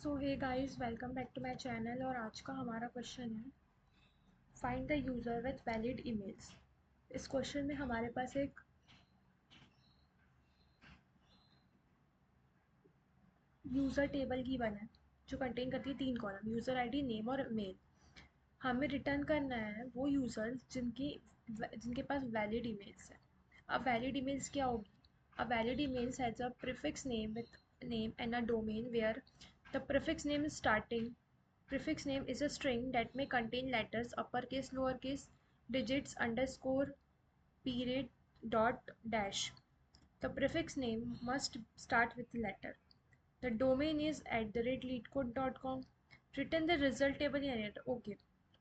So hey guys, welcome back to my channel. और आज का हमारा क्वेश्चन है find the user with valid emails. इस क्वेश्चन में हमारे पास एक यूज़र टेबल की वन है जो कंटेन करती है 3 कॉलम, यूज़र आईडी, नेम और मेल। हमें रिटर्न करना है वो यूज़र्स जिनके पास वैलिड ईमेल्स है। अब वैलिड ईमेल्स क्या होगी? A valid email has a prefix name with name and a domain where the prefix name is starting. Prefix name is a string that may contain letters, uppercase, lowercase, digits, underscore, period, dot, dash. The prefix name must start with the letter. The domain is @leetcode.com. Return the result table in it. Okay.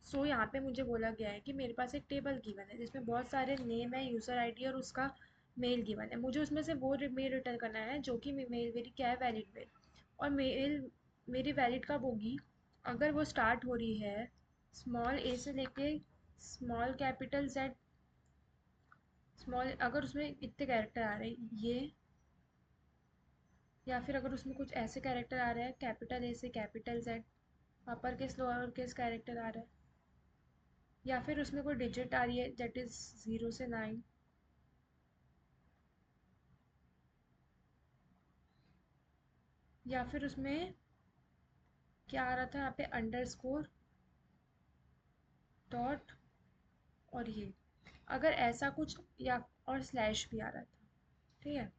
सो यहाँ पे मुझे बोला गया है कि मेरे पास एक table given है जिसमें बहुत सारे नेम है, यूज़र आईडी और उसका मेल गिवन है। मुझे उसमें से वो मेल रिटर्न करना है जो कि मेल मेरी क्या है, वैलिड मेल। और मेल मेरी वैलिड कब होगी? अगर वो स्टार्ट हो रही है स्मॉल ए से लेके स्मॉल कैपिटल जेड, स्मॉल, अगर उसमें इतने कैरेक्टर आ रहे हैं ये, या फिर अगर उसमें कुछ ऐसे कैरेक्टर आ रहे हैं कैपिटल ए से capital Z, upper case lower case character आ रहा है, या फिर उसमें कोई डिजिट आ रही है दैट इज़ 0 से 9, या फिर उसमें क्या आ रहा था यहाँ पे, अंडरस्कोर, डॉट, और ये अगर ऐसा कुछ, या और स्लैश भी आ रहा था। ठीक है,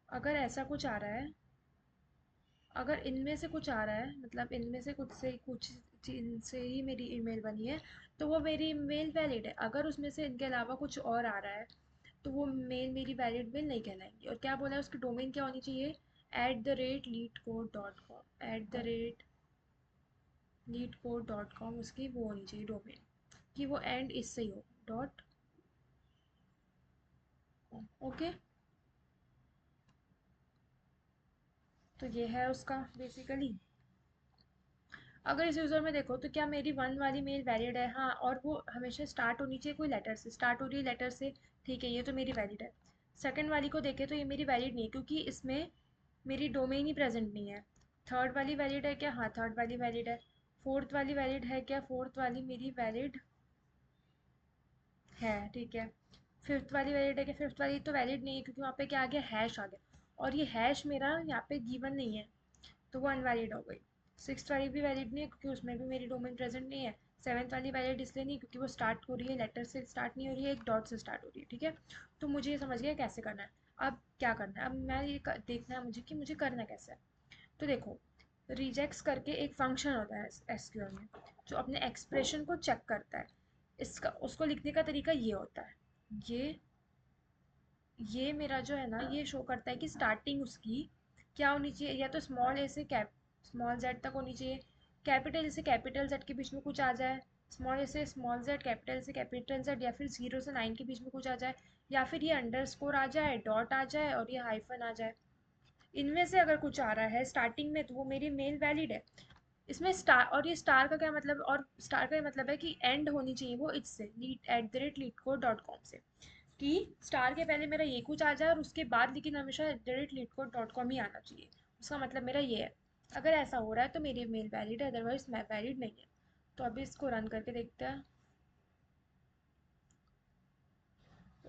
अगर ऐसा कुछ आ रहा है, अगर इनमें से कुछ आ रहा है, मतलब इनमें से कुछ जिनसे ही मेरी ईमेल बनी है, तो वो मेरी ईमेल वैलिड है। अगर उसमें से इनके अलावा कुछ और आ रहा है तो वो मेल मेरी वैलिड मेल नहीं कहलाएंगी। और क्या बोला है, उसकी डोमेन क्या होनी चाहिए? @leetcode.com, @leetcode.com उसकी वो होनी चाहिए डोमेन, कि वो एंड इससे ही हो, डॉट कॉम। ओके, तो ये है उसका बेसिकली। अगर इस यूज़र में देखो तो क्या मेरी वन वाली मेल वैलिड है? हाँ, और वो हमेशा स्टार्ट होनी चाहिए कोई लेटर से, स्टार्ट हो रही है लेटर से। ठीक है, ये तो मेरी वैलिड है। सेकंड वाली को देखें तो ये मेरी वैलिड नहीं है क्योंकि इसमें मेरी डोमेन ही प्रेजेंट नहीं है। थर्ड वाली वैलिड है क्या? हाँ, थर्ड वाली वैलिड है। फोर्थ वाली वैलिड है क्या? फोर्थ वाली मेरी वैलिड है। ठीक है, फिफ्थ वाली वैलिड है क्या? फिफ्थ वाली तो वैलिड नहीं है क्योंकि वहाँ पे क्या आ गया, हैश आ गया, और ये हैश मेरा यहाँ पे गिवन नहीं है, तो वो अनवैलिड हो गई। सिक्स वाली भी वैलिड नहीं है क्योंकि उसमें भी मेरी डोमेन प्रेजेंट नहीं है। सेवन्थ वाली वैलिड इसलिए नहीं क्योंकि वो स्टार्ट हो रही है लेटर से, स्टार्ट नहीं हो रही है, एक डॉट से स्टार्ट हो रही है। ठीक है, तो मुझे ये समझ गया कैसे करना है। अब क्या करना है, अब मैं ये देखना है मुझे कि मुझे करना कैसे है। तो देखो, रिजेक्ट्स करके एक फंक्शन होता है एसक्यूएल में जो अपने एक्सप्रेशन को चेक करता है। इसका उसको लिखने का तरीका ये होता है, ये ये मेरा जो है ना, ये शो करता है कि स्टार्टिंग उसकी क्या होनी चाहिए, या तो स्मॉल ए से कैप स्मॉल जेड तक होनी चाहिए, कैपिटल ए से कैपिटल जेड के बीच में कुछ आ जाए, स्मॉल ए से स्मॉल जेड, कैपिटल ए से कैपिटल जेड, या फिर 0 से 9 के बीच में कुछ आ जाए, या फिर ये अंडरस्कोर आ जाए, डॉट आ जाए और ये हाइफन आ जाए। इनमें से अगर कुछ आ रहा है स्टार्टिंग में तो वो मेरी मेल वैलिड है। इसमें स्टार, और ये स्टार का क्या मतलब, और स्टार का ये मतलब है कि एंड होनी चाहिए वो इससे, @leetcode.com से, कि स्टार के पहले मेरा ये कुछ आ जाए और उसके बाद लेकिन हमेशा @leetcode.com ही आना चाहिए। उसका मतलब मेरा ये है। अगर ऐसा हो रहा है तो मेरी मेल वैलिड है, अदरवाइज मैं वैलिड नहीं है। तो अभी इसको रन करके देखते हैं।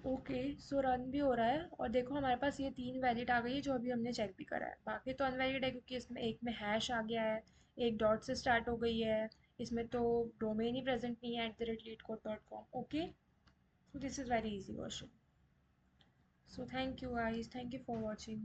ओके, सो रन भी हो रहा है और देखो हमारे पास ये 3 वैलिड आ गई है जो अभी हमने चेक भी करा है। बाकी तो अनवैलिड है क्योंकि इसमें एक में हैश आ गया है, एक डॉट से स्टार्ट हो गई है, इसमें तो डोमेन ही प्रेजेंट नहीं है @leetcode.com। Okay, so this is very easy version. So thank you guys, thank you for watching.